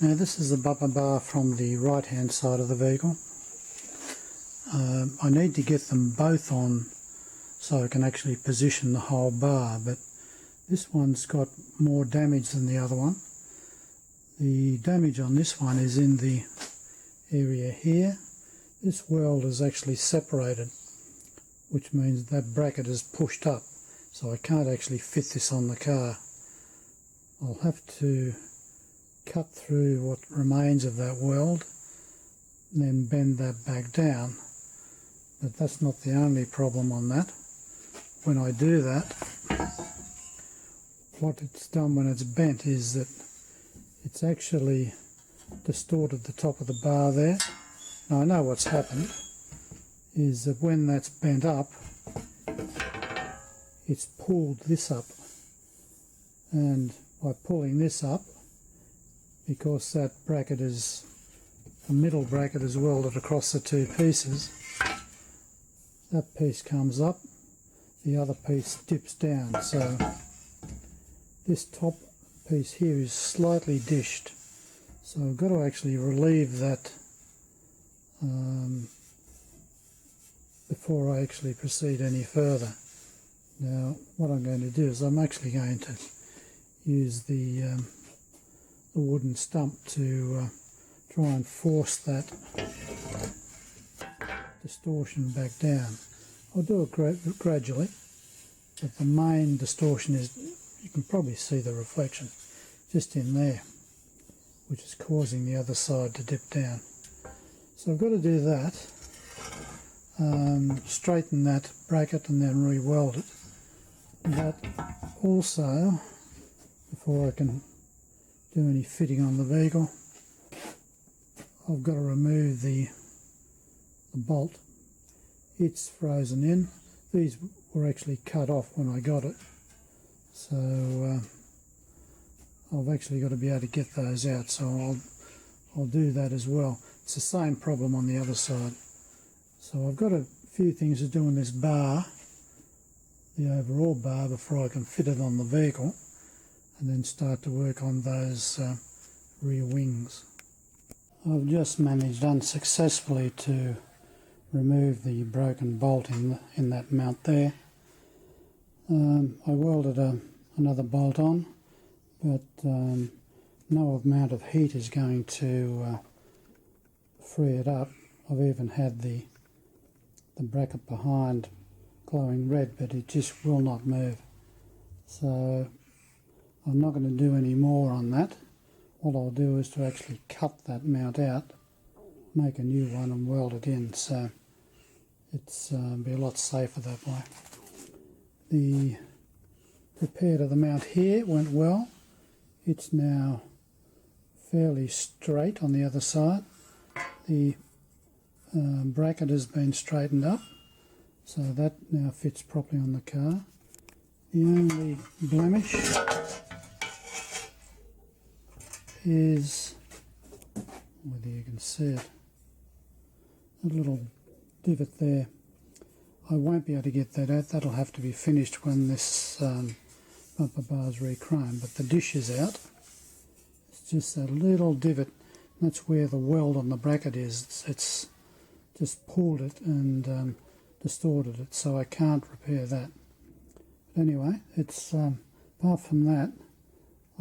Now this is the bumper bar from the right hand side of the vehicle. I need to get them both on so I can actually position the whole bar, but this one's got more damage than the other one. The damage on this one is in the area here. This weld is actually separated, which means that bracket is pushed up, so I can't actually fit this on the car. I'll have to cut through what remains of that weld and then bend that back down, but that's not the only problem on that. When I do that, what it's done when it's bent is that it's actually distorted the top of the bar there. Now I know what's happened is that when that's bent up, it's pulled this up, and by pulling this up, because that bracket is, the middle bracket is welded across the two pieces, that piece comes up, the other piece dips down, so this top piece here is slightly dished, so I've got to actually relieve that before I actually proceed any further. Now what I'm going to do is I'm actually going to use the wooden stump to try and force that distortion back down. I'll do it gradually, but the main distortion is, you can probably see the reflection just in there, which is causing the other side to dip down. So I've got to do that, straighten that bracket and then re-weld it. But also, before I can do any fitting on the vehicle, I've got to remove the bolt. It's frozen in. These were actually cut off when I got it, so I've actually got to be able to get those out, so I'll do that as well. It's the same problem on the other side. So I've got a few things to do in this bar, the overall bar, before I can fit it on the vehicle, and then start to work on those rear wings. I've just managed unsuccessfully to remove the broken bolt in that mount there. I welded another bolt on, but no amount of heat is going to free it up. I've even had the bracket behind glowing red, but it just will not move. So I'm not going to do any more on that. What I'll do is to actually cut that mount out, make a new one and weld it in, so it's be a lot safer that way. The repair to the mount here went well. It's now fairly straight on the other side. The bracket has been straightened up, so that now fits properly on the car. The only blemish is, whether you can see it, a little divot there. I won't be able to get that out. That'll have to be finished when this bumper bar is re-chromed, but the dish is out. It's just a little divot. That's where the weld on the bracket is. It's just pulled it and distorted it, so I can't repair that. But anyway, it's apart from that,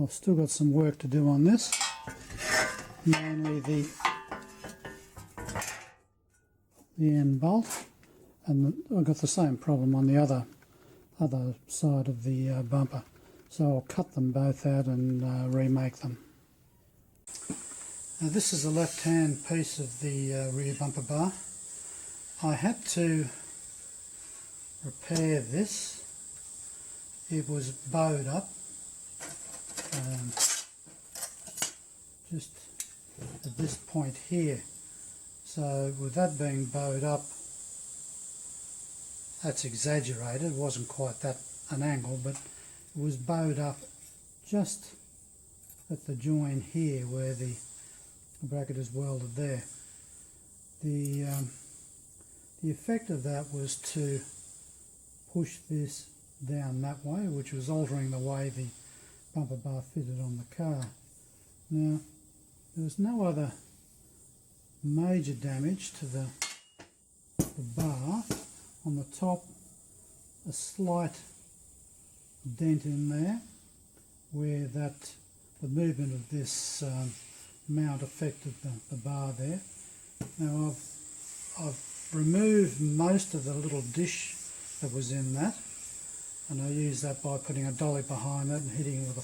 I've still got some work to do on this, mainly the end bolt, and I've got the same problem on the other side of the bumper, so I'll cut them both out and remake them. Now this is the left hand piece of the rear bumper bar. I had to repair this. It was bowed up just at this point here, so with that being bowed up, that's exaggerated, it wasn't quite that an angle, but it was bowed up just at the join here where the bracket is welded there. The effect of that was to push this down that way, which was altering the way the bumper bar fitted on the car. Now, There was no other major damage to the bar. On the top, a slight dent in there where the movement of this mount affected the bar there. Now I've removed most of the little dish that was in that, and I used that by putting a dolly behind it and hitting it with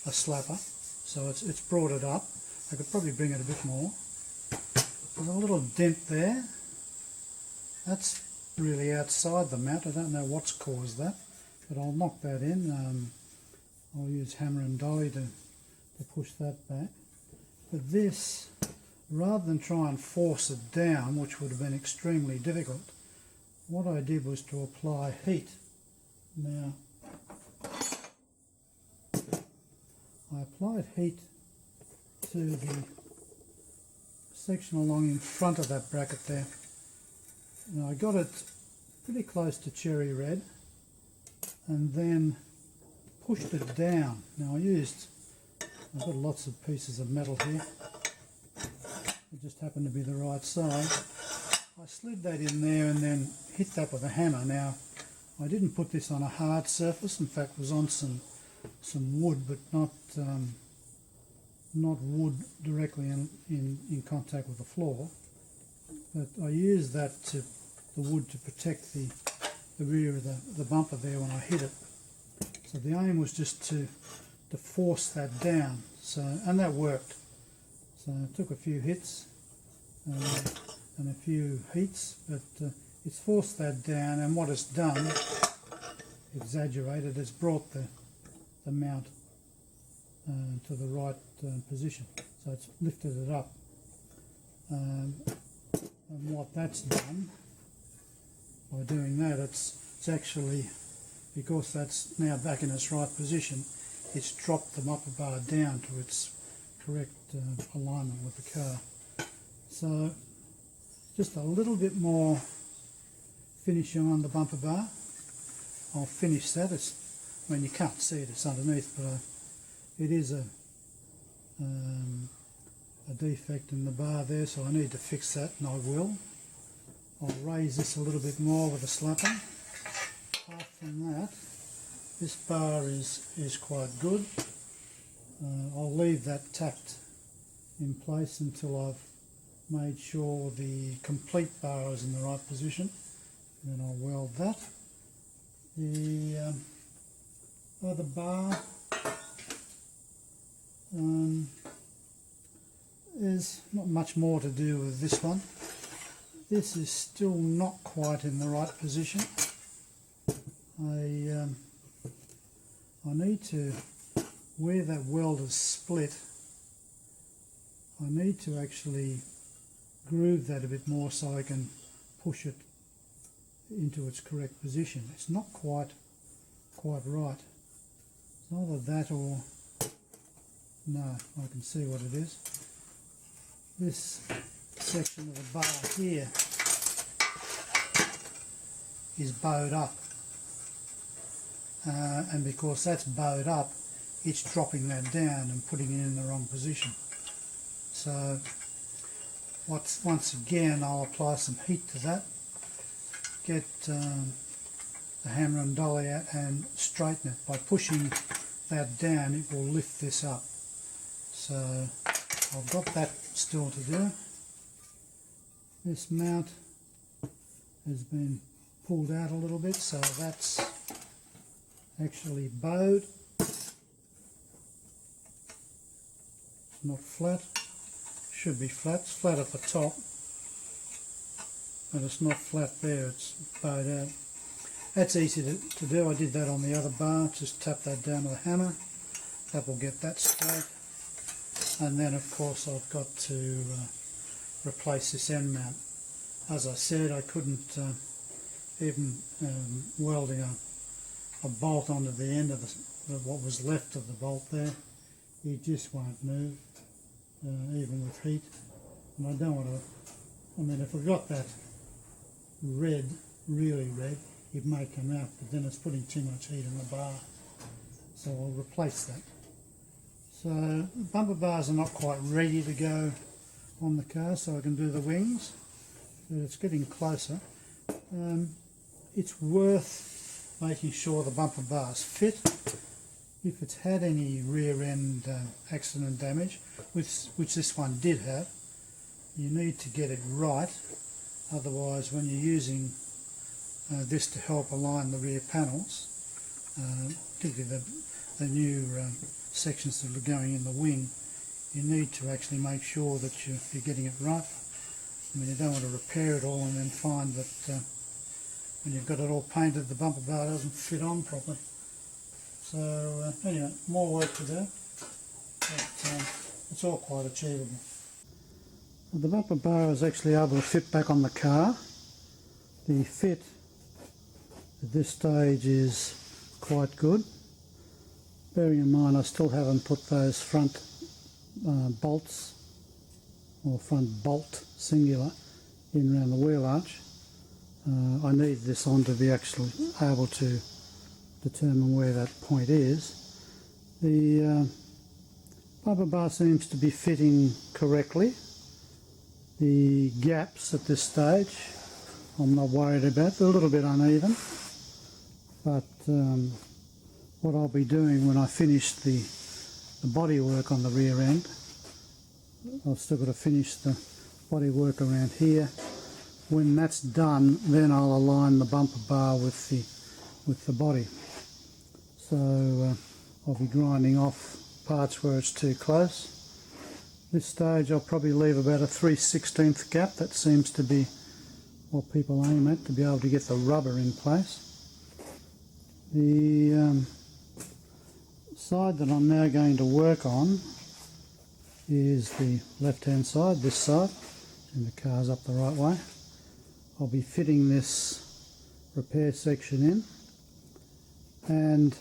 a slapper. So it's brought it up. I could probably bring it a bit more. There's a little dent there. That's really outside the mount. I don't know what's caused that, but I'll knock that in. I'll use hammer and dolly to push that back. But this, rather than try and force it down, which would have been extremely difficult, what I did was to apply heat. Now, I applied heat to the section along in front of that bracket there. Now I got it pretty close to cherry red and then pushed it down. Now I've got lots of pieces of metal here. It just happened to be the right size. I slid that in there and then hit that with a hammer. Now I didn't put this on a hard surface, in fact it was on some wood, but not wood directly in contact with the floor. But I used the wood to protect the rear of the bumper there when I hit it. So the aim was just to force that down. So, and that worked. So I took a few hits and a few heats, but it's forced that down, and what it's done, exaggerated, it's brought the mount to the right position. So it's lifted it up. And what that's done, by doing that, it's actually, because that's now back in its right position, it's dropped the bumper bar down to its correct alignment with the car. So just a little bit more finishing on the bumper bar. I'll finish that. I mean, you can't see it, it's underneath, but it is a defect in the bar there, so I need to fix that, and I will. I'll raise this a little bit more with a slapper. Apart from that, this bar is quite good. I'll leave that tacked in place until I've made sure the complete bar is in the right position. And then I'll weld that. The other bar, there's not much more to do with this one. This is still not quite in the right position. I need to, where that weld is split, I need to actually groove that a bit more so I can push it into its correct position. It's not quite right. It's either that or, no, I can see what it is. This section of the bar here is bowed up, and because that's bowed up, it's dropping that down and putting it in the wrong position. So once again, I'll apply some heat to that, get the hammer and dolly out and straighten it. By pushing that down, it will lift this up. So I've got that still to do. This mount has been pulled out a little bit, so that's actually bowed. Not flat. Should be flat. It's flat at the top, but it's not flat there. It's bowed out. That's easy to do. I did that on the other bar. Just tap that down with a hammer. That will get that straight. And then, of course, I've got to replace this end mount. As I said, I couldn't even welding a bolt onto the end of what was left of the bolt there. It just won't move, even with heat. And I don't want to, I mean, if I got that red, really red, it may come out, but then it's putting too much heat in the bar. So I'll replace that. So the bumper bars are not quite ready to go on the car, so I can do the wings, but it's getting closer. It's worth making sure the bumper bars fit. If it's had any rear end accident damage, which this one did have, you need to get it right. Otherwise, when you're using this to help align the rear panels, particularly the new sections that are going in the wing, you need to actually make sure that you're getting it right. I mean, you don't want to repair it all and then find that when you've got it all painted, the bumper bar doesn't fit on properly. So anyway, more work to do, but it's all quite achievable. The bumper bar is actually able to fit back on the car. The fit at this stage is quite good. Bearing in mind I still haven't put those front bolts, or front bolt singular, in around the wheel arch. I need this on to be actually able to determine where that point is. The bumper bar seems to be fitting correctly. The gaps at this stage I'm not worried about. They're a little bit uneven, but what I'll be doing when I finish the body work on the rear end, I've still got to finish the body work around here. When that's done, then I'll align the bumper bar with the body. So I'll be grinding off parts where it's too close. This stage I'll probably leave about a 3/16 gap. That seems to be what people aim at, to be able to get the rubber in place. The side that I'm now going to work on is the left hand side, this side, and the car's up the right way. I'll be fitting this repair section in, and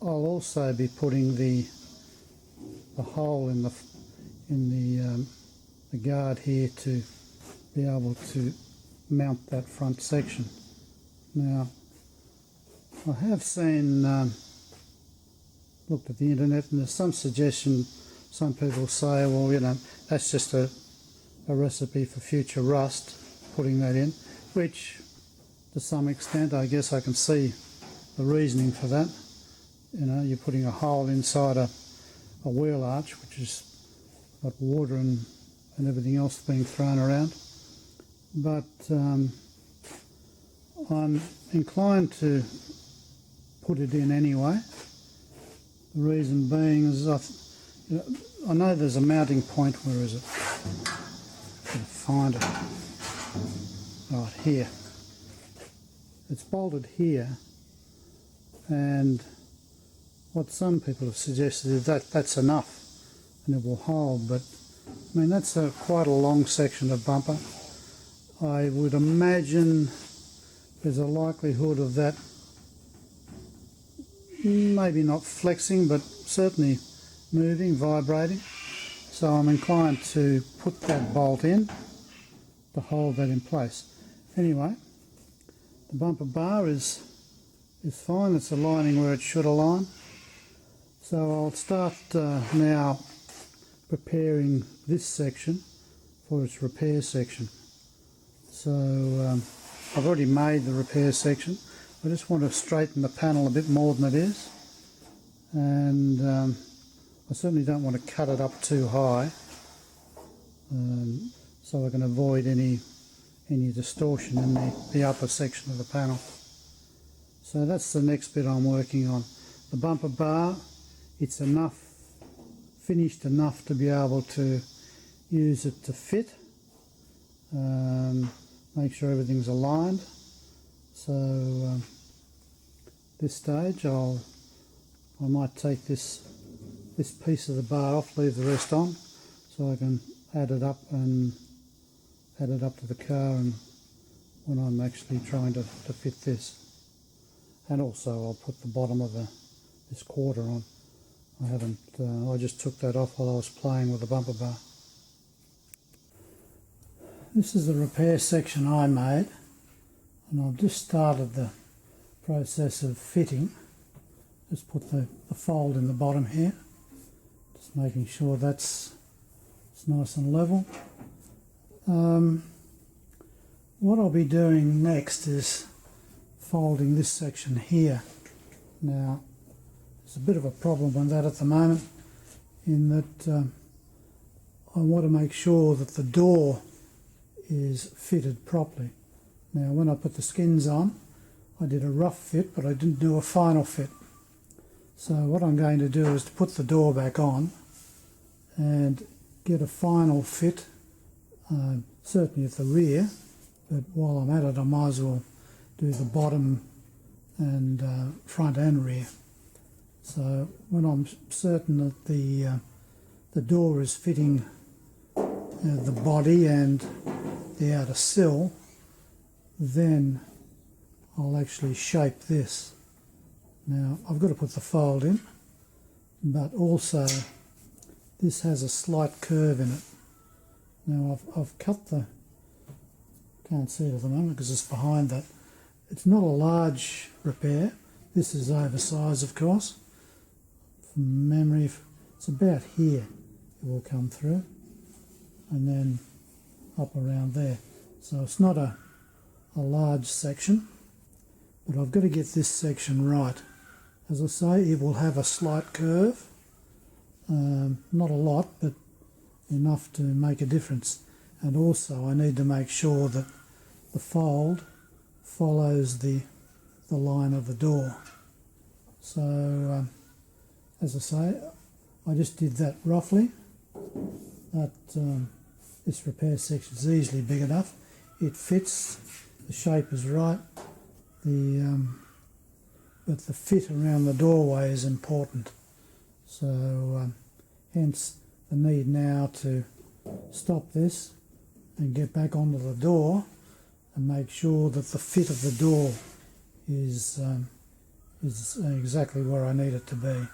I'll also be putting the hole in the guard here to be able to mount that front section. Now, I have seen, looked at the internet, and there's some suggestion. Some people say, well, you know, that's just a recipe for future rust, putting that in, which to some extent I guess I can see the reasoning for that. You know, you're putting a hole inside a wheel arch, which has got water and everything else being thrown around. But I'm inclined to put it in anyway. The reason being is I know there's a mounting point. Where is it? I'll find it. Right here. It's bolted here, and what some people have suggested is that that's enough and it will hold, but I mean that's quite a long section of bumper. I would imagine there's a likelihood of that maybe not flexing, but certainly moving, vibrating. So I'm inclined to put that bolt in to hold that in place. Anyway, the bumper bar is fine. It's aligning where it should align. So I'll start now preparing this section for its repair section. So I've already made the repair section. I just want to straighten the panel a bit more than it is, and I certainly don't want to cut it up too high, so I can avoid any distortion in the upper section of the panel. So that's the next bit I'm working on. The bumper bar, it's enough, finished enough to be able to use it to fit. Make sure everything's aligned. So this stage I might take this piece of the bar off, leave the rest on, so I can add it up to the car and when I'm actually trying to fit this. And also I'll put the bottom of this quarter on. I just took that off while I was playing with the bumper bar. This is the repair section I made, and I've just started the process of fitting, just put the fold in the bottom here, just making sure it's nice and level. What I'll be doing next is folding this section here. Now, there's a bit of a problem with that at the moment, in that I want to make sure that the door is fitted properly. Now, when I put the skins on, I did a rough fit, but I didn't do a final fit. So what I'm going to do is to put the door back on and get a final fit, certainly at the rear, but while I'm at it I might as well do the bottom and front and rear. So when I'm certain that the door is fitting the body and the outer sill, then I'll actually shape this. Now I've got to put the fold in, but also this has a slight curve in it. Now I've cut the, can't see it at the moment because it's behind that. It's not a large repair. This is oversized, of course. From memory, it's about here it will come through, and then up around there. So it's not a large section, but I've got to get this section right. As I say, it will have a slight curve, not a lot, but enough to make a difference. And also I need to make sure that the fold follows the line of the door. So as I say, I just did that roughly. That this repair section is easily big enough. It fits, the shape is right, but the fit around the doorway is important. So hence the need now to stop this and get back onto the door and make sure that the fit of the door is exactly where I need it to be.